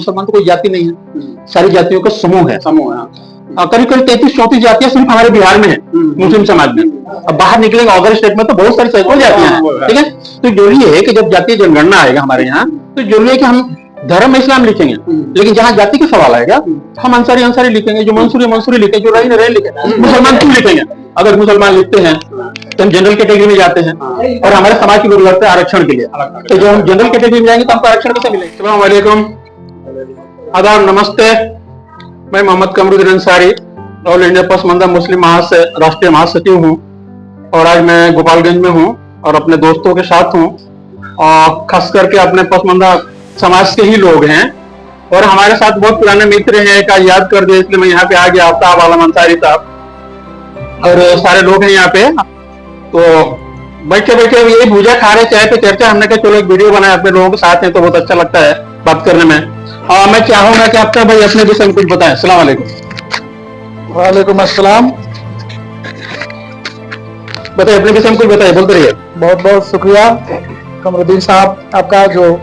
मुसलमान तो कोई जाति नहीं है, सारी जातियों का समूह है। करीब करीब 33-34 जातियां सिर्फ हमारे बिहार में है मुस्लिम समाज में। अब बाहर निकलेंगे अदर स्टेट में तो बहुत सारी सैकड़ों जातियां हैं, ठीक है। तो जरूरी है कि जब जातीय जनगणना आएगा हमारे यहाँ तो जरूरी है कि हम धर्म में इस्लाम लिखेंगे, लेकिन जहाँ जाति का सवाल आएगा हम अंसारी लिखेंगे, जो मंसूरी लिखेंगे, जो रही लिखेंगे। मुसलमान क्यों लिखेंगे? अगर मुसलमान लिखते हैं तो हम जनरल कैटेगरी में जाते हैं और हमारे समाज के लोग लड़ते हैं आरक्षण के लिए, तो जब हम जनरल कैटेगरी में जाएंगे तो हमको आरक्षण कैसे मिलेगा? अस्सलाम वालेकुम, आदाब, नमस्ते। मैं मोहम्मद कमरुद्दीन अंसारी ऑल इंडिया पसमंदा मुस्लिम राष्ट्रीय महासचिव हूँ और आज मैं गोपालगंज में हूँ और अपने दोस्तों के साथ हूँ और खास करके अपने पसमंदा समाज के ही लोग हैं और हमारे साथ बहुत पुराने मित्र हैं। एक याद कर दिया इसलिए मैं यहाँ पे आ गया, आफ्ताब आलम अंसारी साहब और सारे लोग हैं यहाँ पे। तो बैठे बैठे यही भूजा खा रहे, चाय पे चर्चा, हमने कहा चलो एक वीडियो बनाए, अपने लोगों के साथ हैं तो बहुत अच्छा लगता है बात करने में। मैं चाहूंगा कि आफ्ताब भाई अपने विषय में कुछ बताएं। अस्सलाम वालेकुम। वालेकुम अस्सलाम। बताइए, अपने विषय में कुछ बताइए, बोलते रहिए। बहुत बहुत शुक्रिया कमरुद्दीन साहब आपका, जो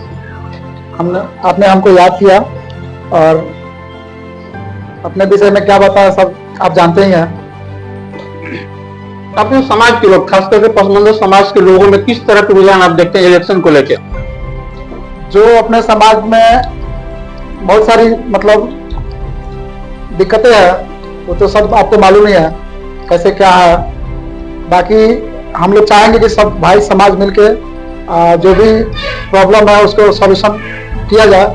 आपने हमको याद किया और अपने विषय में क्या बताया सब आप जानते ही हैं। अपने समाज के लोग, खास करके पसमंदा समाज के लोगों में किस तरह के रुझान आप देखते हैं इलेक्शन को लेकर? जो अपने समाज में बहुत सारी मतलब दिक्कतें हैं, वो तो सब आपको मालूम ही है कैसे क्या है। बाकी हम लोग चाहेंगे कि सब भाई समाज मिलके जो भी प्रॉब्लम है उसको सॉल्यूशन किया जाए।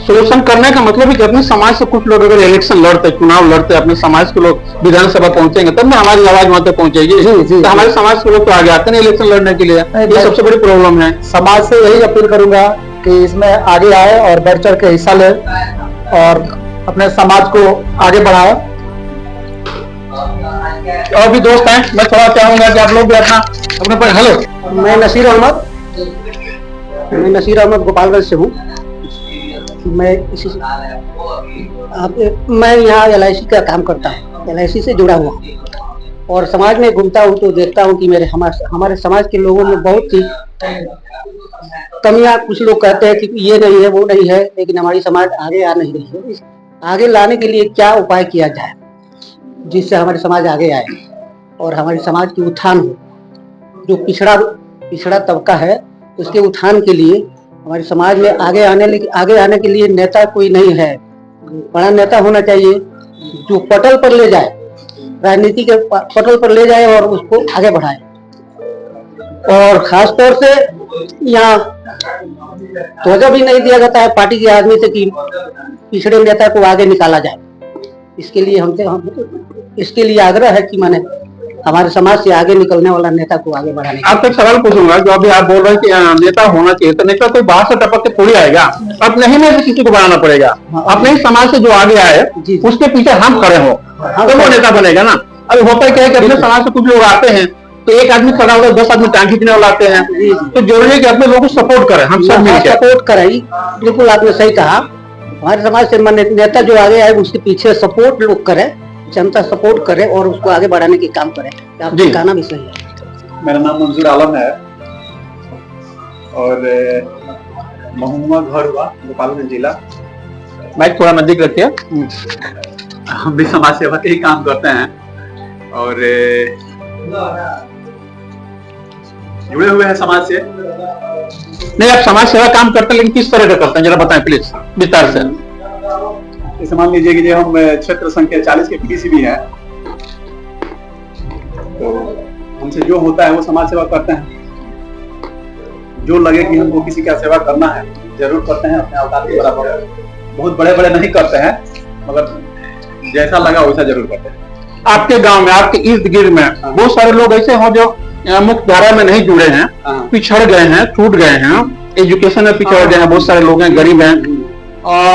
सोल्यूशन करने का मतलब है कि अपने समाज से कुछ लोग अगर इलेक्शन लड़ते, चुनाव लड़ते, अपने समाज के लोग विधानसभा पहुंचेंगे तब ना हमारी आवाज वहां तक पहुंचेगी। तो हमारे समाज के लोग तो आगे आते नहीं इलेक्शन लड़ने के लिए, ये सबसे बड़ी प्रॉब्लम है। समाज से यही अपील करूंगा कि इसमें आगे आए और बढ़ चढ़ के हिस्सा ले और अपने समाज को आगे बढ़ाए। और भी दोस्त हैं, मैं थोड़ा चाहूंगा कि आप लोग भी अपने पर। हेलो, मैं नसीर अहमद गोपालगंज से हूँ। मैं यहाँ LIC का काम करता हूँ, LIC से जुड़ा हुआ हूँ और समाज में घूमता हूँ तो देखता हूँ कि हमारे समाज के लोगों में बहुत सी कमियां। कुछ लोग कहते हैं कि ये नहीं है वो नहीं है, लेकिन हमारी समाज आगे आ नहीं रही है। आगे लाने के लिए क्या उपाय किया जाए जिससे हमारे समाज आगे आए और हमारे समाज की उत्थान हो। जो पिछड़ा तबका है उसके उत्थान के लिए हमारे समाज में आगे आने के लिए नेता कोई नहीं है, बड़ा नेता होना चाहिए जो पटल पर ले जाए, राजनीति के पटल पर ले जाए और उसको आगे बढ़ाए। और खास तौर से यहाँ तवज्जो भी नहीं दिया जाता है पार्टी के आदमी से कि पिछड़े नेता को आगे निकाला जाए। इसके लिए आग्रह है कि माने हमारे समाज से आगे निकलने वाला नेता को आगे बढ़ाने। आपको एक सवाल पूछूंगा, जो अभी आप बोल रहे हैं कि नेता होना चाहिए, तो नेता कोई बाहर से टपक के थोड़ी आएगा, अपने ही में किसी को बनाना पड़ेगा। अपने ही समाज से जो आगे आए उसके पीछे हम खड़े हो तो वो नेता बनेगा ना। अभी होता क्या है कि अपने समाज से कुछ लोग आते हैं तो एक आदमी खड़ा होगा, 10 आदमी टांग खींचने वाले आते हैं, तो जरूरी है कि अपने लोगों को सपोर्ट करें, हम सब मिलकर सपोर्ट करें। बिल्कुल आपने सही कहा, हमारे समाज से नेता जो आगे आए उसके पीछे सपोर्ट लोग करें, जनता सपोर्ट करे और उसको आगे बढ़ाने की काम करे। आपका कहना भी सही है। मेरा नाम मंजूर आलम है और महुआ घर हुआ गोपालगंज जिला। माइक थोड़ा नजदीक रखिए। हम भी समाज सेवा के ही काम करते हैं और जुड़े हुए हैं समाज से। नहीं, आप समाज सेवा काम करते हैं लेकिन किस तरह का करते हैं जरा बताएं प्लीज विस्तार से। जैसे मान लीजिए कि हम क्षेत्र संख्या 40 के PDC भी हैं, तो हमसे जो होता है वो समाज सेवा करते हैं। जो लगे कि हमको किसी का सेवा करना है जरूर करते हैं, अपने औकात के बराबर। बहुत बड़े बड़े नहीं करते हैं मगर जैसा लगा वैसा जरूर करते हैं। आपके गांव में, आपके इर्द गिर्द में बहुत सारे लोग ऐसे हो जो मुख्य धारा में नहीं जुड़े हैं, पिछड़ गए हैं, छूट गए हैं, एजुकेशन में पिछड़ गए हैं, बहुत सारे लोग हैं, गरीब हैं।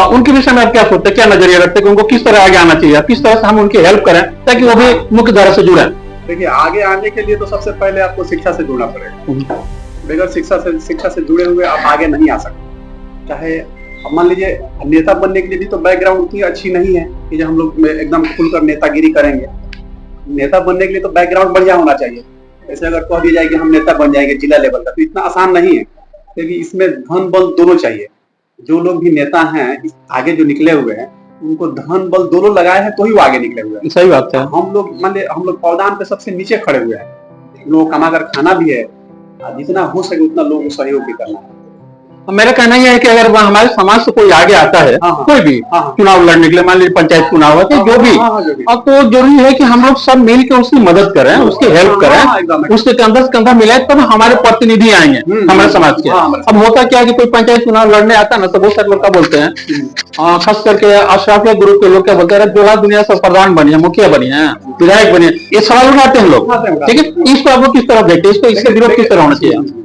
उनके विषय में आप क्या सोचते हैं, क्या नजरिया रखते हैं कि उनको किस तरह आगे आना चाहिए, किस तरह से हम उनकी हेल्प करें ताकि वो भी मुख्य धारा से जुड़े? देखिए, आगे आने के लिए तो सबसे पहले आपको शिक्षा से जुड़ना पड़ेगा। बगैर शिक्षा से जुड़े हुए आप आगे नहीं आ सकते। चाहे मान लीजिए नेता बनने के लिए भी तो बैकग्राउंड उतनी अच्छी नहीं है कि जब हम लोग एकदम खुलकर नेतागिरी करेंगे। नेता बनने के लिए तो बैकग्राउंड बढ़िया होना चाहिए। ऐसे अगर कह दिया जाए कि हम नेता बन जाएंगे जिला लेवल का, तो इतना आसान नहीं है, क्योंकि इसमें धन बल दोनों चाहिए। जो लोग भी नेता हैं आगे जो निकले हुए हैं, उनको धन बल दोनों लगाए हैं तो ही वो आगे निकले हुए हैं। सही बात है। हम लोग मान ले, हम लोग पौधान पे सबसे नीचे खड़े हुए हैं, लोग कमा कर खाना भी है, जितना हो सके उतना लोगों को सहयोग भी करना है। मेरा कहना यह है कि अगर हमारे समाज से कोई आगे आता है, कोई भी चुनाव लड़ने के लिए, मान लीजिए पंचायत चुनाव है, जो भी, अब तो जरूरी है कि हम लोग सब मिल के उसकी मदद करें, उसकी हेल्प करें, उसके कंधा से कंधा मिलाए, तब हमारे प्रतिनिधि आएंगे हमारे समाज के। अब होता क्या है कि कोई पंचायत चुनाव लड़ने आता है ना, तो बहुत सारे लोग क्या बोलते हैं, खास करके अशराफिया ग्रुप के लोग क्या बोलते हैं, जोड़ा दुनिया से प्रधान बनिए, मुखिया बनिए, विधायक बनिए, ये सवाल उठाते हैं लोग। ठीक है, इसको आप लोग किस तरह देखते हैं, इसको इसका विरोध किस तरह होना चाहिए?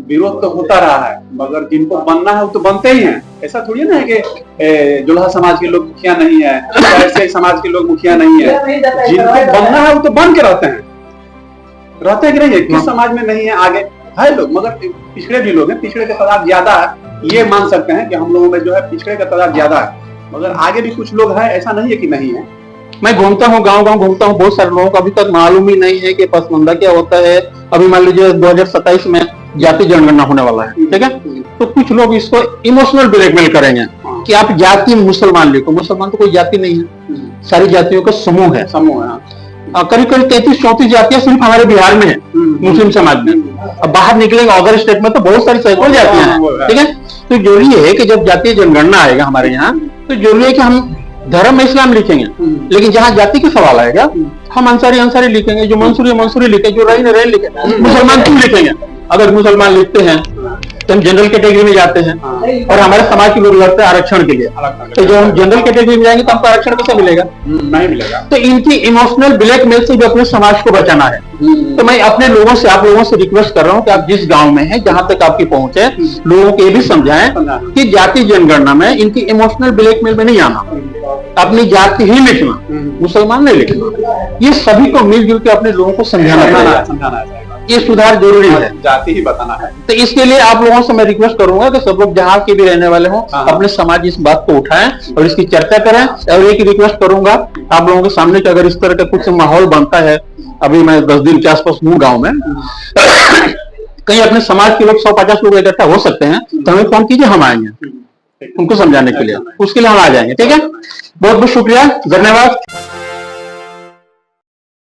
विरोध तो होता रहा है, मगर जिनको बनना है वो तो बनते ही हैं। ऐसा थोड़ी ना है कि जोल्हा समाज के लोग मुखिया नहीं है, ऐसे समाज के लोग मुखिया नहीं है। जिनको बनना है वो तो बन के रहते हैं कि नहीं है। किस समाज में नहीं है आगे है लोग, मगर पिछड़े भी लोग हैं, पिछड़े का तादाद ज्यादा है, ये मान सकते हैं कि हम लोगों में जो है पिछड़े का तादाद ज्यादा है, मगर आगे भी कुछ लोग हैं, ऐसा नहीं है कि नहीं है। मैं घूमता हूँ, गांव घूमता हूँ, बहुत सारे लोगों को अभी तक मालूम ही नहीं है कि पसमानदा क्या होता है। अभी मान लीजिए 2027 में जाति जनगणना होने वाला है, ठीक है, तो कुछ लोग इसको इमोशनल ब्लैकमेल करेंगे कि आप जाति मुसलमान लिखो। मुसलमान तो कोई जाति नहीं है, सारी जातियों का समूह है। करीब करीब 33-34 जातियां सिर्फ हमारे बिहार में है, मुस्लिम समाज में। अब बाहर निकलेंगे अदर स्टेट में तो बहुत सारी सैकड़ों जातियां हैं, ठीक है। तो जरूरी है कि जब जातीय जनगणना आएगा हमारे यहाँ, तो जरूरी है कि हम धर्म में इस्लाम लिखेंगे, लेकिन जहाँ जाति का सवाल आएगा हम अंसारी लिखेंगे, जो मंसूरी लिखेंगे, जो रहीन लिखेंगे। मुसलमान क्यों लिखेंगे? अगर मुसलमान लिखते हैं तो हम जनरल कैटेगरी में जाते हैं, और हमारे समाज के लोग लड़ते हैं आरक्षण के लिए, तो जब हम जनरल कैटेगरी में जाएंगे तो हमको आरक्षण कैसे मिलेगा? नहीं मिलेगा। तो इनकी इमोशनल ब्लैकमेल से भी अपने समाज को बचाना है। तो मैं अपने लोगों से, आप लोगों से रिक्वेस्ट कर रहा हूँ कि आप जिस गांव में हैं, जहां तक आपकी पहुंच है, लोगों को ये भी समझाएं कि जाति जनगणना में इनकी इमोशनल ब्लैकमेल में नहीं आना, अपनी जाति ही लिखना, मुसलमान नहीं लिखना। ये सभी को मिलजुल के अपने लोगों को समझाना है, ये सुधार जरूरी है, जाति ही बताना है। तो इसके लिए आप लोगों से मैं रिक्वेस्ट करूंगा कि सब लोग जहां के भी रहने वाले हों, अपने समाज इस बात को उठाएं और इसकी चर्चा करें। और एक रिक्वेस्ट करूंगा आप लोगों के सामने कि अगर इस तरह का कुछ माहौल बनता है, अभी मैं 10 दिन के आसपास हूँ गाँव में, कहीं अपने समाज के लोग 100-50 लोग इकट्ठा हो सकते हैं, तो हमें फोन कीजिए, हम आएंगे उनको समझाने के लिए, उसके लिए हम आ जाएंगे। ठीक है, बहुत बहुत शुक्रिया, धन्यवाद।